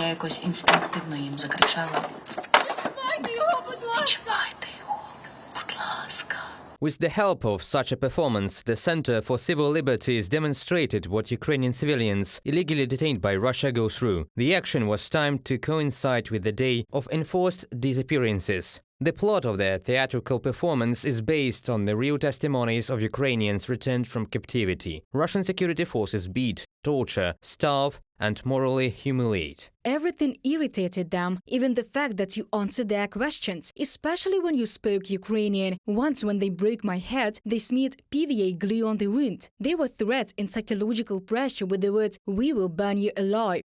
Я якось інстинктивно їм закричала: Чіпайте його, будь ласка! «Чіпайте його, будь ласка». With the help of such a performance, the Center for Civil Liberties demonstrated what Ukrainian civilians illegally detained by Russia go through. The action was timed to coincide with the day of enforced disappearances. The plot of their theatrical performance is based on the real testimonies of Ukrainians returned from captivity. Russian security forces beat, torture, starve, and morally humiliate. Everything irritated them, even the fact that you answered their questions, especially when you spoke Ukrainian. Once when they broke my head, they smeared PVA glue on the wound. They were threats and psychological pressure with the words, "We will burn you alive."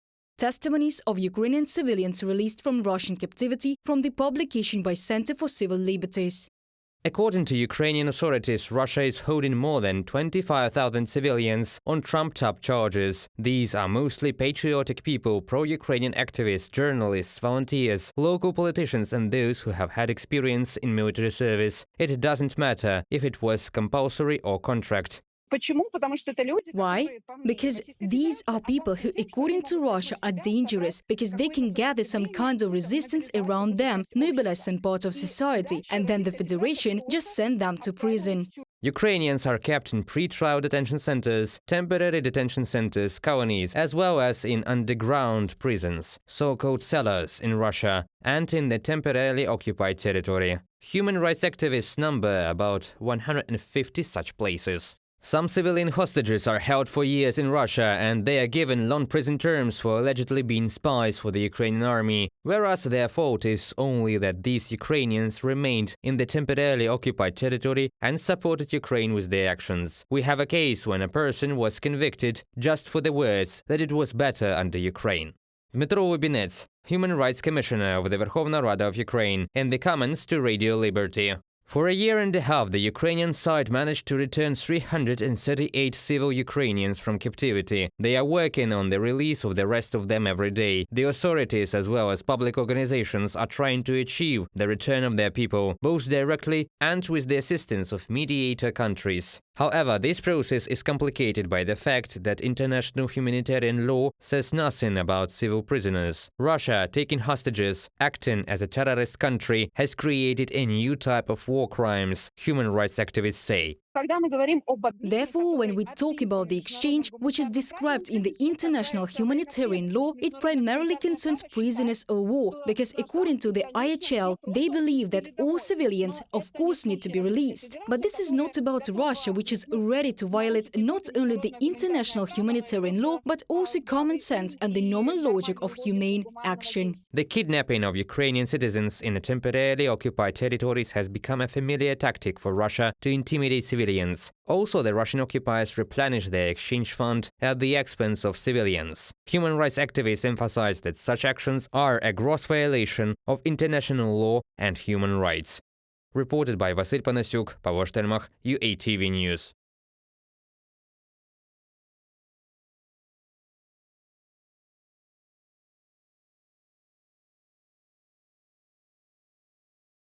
Testimonies of Ukrainian civilians released from Russian captivity from the publication by Center for Civil Liberties. According to Ukrainian authorities, Russia is holding more than 25,000 civilians on trumped-up charges. These are mostly patriotic people, pro-Ukrainian activists, journalists, volunteers, local politicians and those who have had experience in military service. It doesn't matter if it was compulsory or contract. Why? Because these are people who, according to Russia, are dangerous because they can gather some kind of resistance around them, mobilize some part of society, and then the Federation just send them to prison. Ukrainians are kept in pre-trial detention centers, temporary detention centers, colonies, as well as in underground prisons, so-called cellars in Russia, and in the temporarily occupied territory. Human rights activists number about 150 such places. Some civilian hostages are held for years in Russia and they are given long prison terms for allegedly being spies for the Ukrainian army, whereas their fault is only that these Ukrainians remained in the temporarily occupied territory and supported Ukraine with their actions. We have a case when a person was convicted just for the words that it was better under Ukraine. Dmitro Lubinets, Human Rights Commissioner of the Verkhovna Rada of Ukraine, in the comments to Radio Liberty. For a year and a half, the Ukrainian side managed to return 338 civil Ukrainians from captivity. They are working on the release of the rest of them every day. The authorities as well as public organizations are trying to achieve the return of their people, both directly and with the assistance of mediator countries. However, this process is complicated by the fact that international humanitarian law says nothing about civil prisoners. Russia, taking hostages, acting as a terrorist country, has created a new type of war crimes, human rights activists say. Therefore, when we talk about the exchange, which is described in the international humanitarian law, it primarily concerns prisoners of war, because according to the IHL, they believe that all civilians, of course, need to be released. But this is not about Russia, which is ready to violate not only the international humanitarian law, but also common sense and the normal logic of humane action. The kidnapping of Ukrainian citizens in the temporarily occupied territories has become a familiar tactic for Russia to intimidate civilians. Also, the Russian occupiers replenish their exchange fund at the expense of civilians. Human rights activists emphasize that such actions are a gross violation of international law and human rights. Reported by Vasil Panasiuk, Pavlo Shtelmach, UATV News.